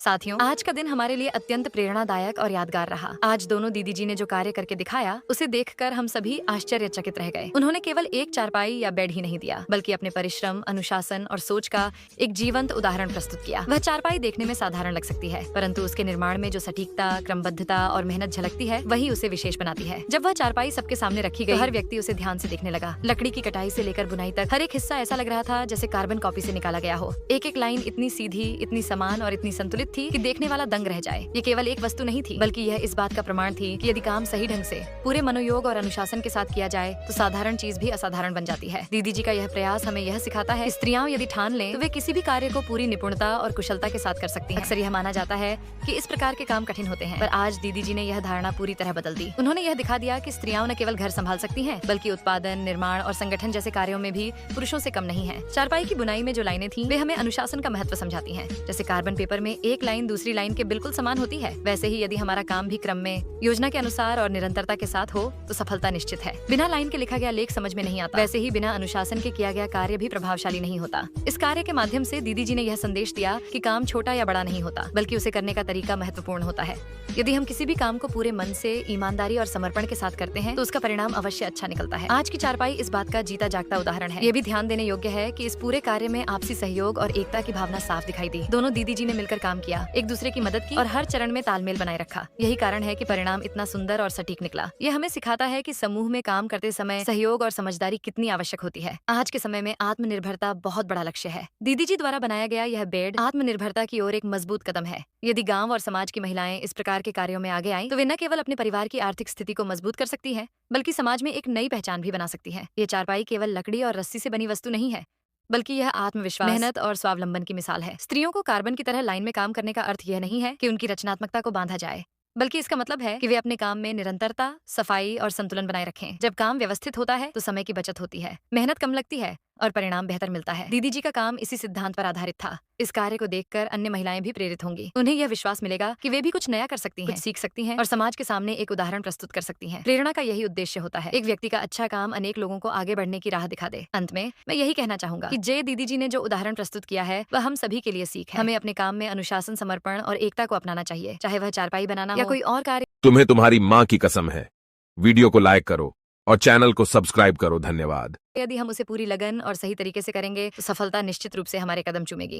साथियों, आज का दिन हमारे लिए अत्यंत प्रेरणादायक और यादगार रहा। आज दोनों दीदी जी ने जो कार्य करके दिखाया, उसे देखकर हम सभी आश्चर्यचकित रह गए। उन्होंने केवल एक चारपाई या बेड ही नहीं दिया, बल्कि अपने परिश्रम, अनुशासन और सोच का एक जीवंत उदाहरण प्रस्तुत किया। वह चारपाई देखने में साधारण लग सकती है, परंतु उसके निर्माण में जो सटीकता, क्रमबद्धता और मेहनत झलकती है, वही उसे विशेष बनाती है। जब वह चारपाई सबके सामने रखी गई, तो हर व्यक्ति उसे ध्यान से देखने लगा। लकड़ी की कटाई से लेकर बुनाई तक हर एक हिस्सा ऐसा लग रहा था जैसे कार्बन कॉपी से निकाला गया हो। एक एक लाइन इतनी सीधी, इतनी समान और इतनी संतुलित थी कि देखने वाला दंग रह जाए। ये केवल एक वस्तु नहीं थी, बल्कि यह इस बात का प्रमाण थी कि यदि काम सही ढंग से, पूरे मनोयोग और अनुशासन के साथ किया जाए, तो साधारण चीज भी असाधारण बन जाती है। दीदी जी का यह प्रयास हमें यह सिखाता है, स्त्रियां यदि ठान लें, तो वे किसी भी कार्य को पूरी निपुणता और कुशलता के साथ कर सकती हैं। अक्सर यह माना जाता है कि इस प्रकार के काम कठिन होते हैं, पर आज दीदी जी ने यह धारणा पूरी तरह बदल दी। उन्होंने यह दिखा दिया कि स्त्रियां न केवल घर संभाल सकती हैं, बल्कि उत्पादन, निर्माण और संगठन जैसे कार्यों में भी पुरुषों से कम नहीं है। चारपाई की बुनाई में जो लाइनें थीं, वे हमें अनुशासन का महत्व समझाती हैं। जैसे कार्बन पेपर में एक लाइन दूसरी लाइन के बिल्कुल समान होती है, वैसे ही यदि हमारा काम भी क्रम में, योजना के अनुसार और निरंतरता के साथ हो, तो सफलता निश्चित है। बिना लाइन के लिखा गया लेख समझ में नहीं आता, वैसे ही बिना अनुशासन के किया गया कार्य भी प्रभावशाली नहीं होता। इस कार्य के माध्यम से दीदी जी ने यह संदेश दिया कि काम छोटा या बड़ा नहीं होता, बल्कि उसे करने का तरीका महत्वपूर्ण होता है। यदि हम किसी भी काम को पूरे मन से, ईमानदारी और समर्पण के साथ करते हैं, तो उसका परिणाम अवश्य अच्छा निकलता है। आज की चारपाई इस बात का जीता जागता उदाहरण है। ये भी ध्यान देने योग्य है कि इस पूरे कार्य में आपसी सहयोग और एकता की भावना साफ दिखाई दी। दोनों दीदी जी ने मिलकर काम किया, एक दूसरे की मदद की और हर चरण में तालमेल बनाए रखा। यही कारण है कि परिणाम इतना सुंदर और सटीक निकला। यह हमें सिखाता है कि समूह में काम करते समय सहयोग और समझदारी कितनी आवश्यक होती है। आज के समय में आत्मनिर्भरता बहुत बड़ा लक्ष्य है। दीदी जी द्वारा बनाया गया यह बेड आत्मनिर्भरता की ओर एक मजबूत कदम है। यदि गांव और समाज की महिलाएं इस प्रकार के कार्यों में आगे आएं, तो वे न केवल अपने परिवार की आर्थिक स्थिति को मजबूत कर सकती हैं, बल्कि समाज में एक नई पहचान भी बना सकती है। ये चारपाई केवल लकड़ी और रस्सी से बनी वस्तु नहीं है, बल्कि यह आत्मविश्वास, मेहनत और स्वावलंबन की मिसाल है। स्त्रियों को कार्बन की तरह लाइन में काम करने का अर्थ यह नहीं है कि उनकी रचनात्मकता को बांधा जाए, बल्कि इसका मतलब है कि वे अपने काम में निरंतरता, सफाई और संतुलन बनाए रखें। जब काम व्यवस्थित होता है, तो समय की बचत होती है, मेहनत कम लगती है और परिणाम बेहतर मिलता है। दीदी जी का काम इसी सिद्धांत पर आधारित था। इस कार्य को देखकर अन्य महिलाएं भी प्रेरित होंगी। उन्हें यह विश्वास मिलेगा कि वे भी कुछ नया कर सकती हैं, कुछ सीख सकती हैं और समाज के सामने एक उदाहरण प्रस्तुत कर सकती हैं। प्रेरणा का यही उद्देश्य होता है, एक व्यक्ति का अच्छा काम अनेक लोगों को आगे बढ़ने की राह दिखा दे। अंत में मैं यही कहना चाहूंगा कि जे दीदी जी ने जो उदाहरण प्रस्तुत किया है, वह हम सभी के लिए सीख है। हमें अपने काम में अनुशासन, समर्पण और एकता को अपनाना चाहिए, चाहे वह चारपाई बनाना या कोई और कार्य। तुम्हें तुम्हारी माँ की कसम है। वीडियो को लाइक करो और चैनल को सब्सक्राइब करो। धन्यवाद। यदि हम उसे पूरी लगन और सही तरीके से करेंगे, तो सफलता निश्चित रूप से हमारे कदम चूमेगी।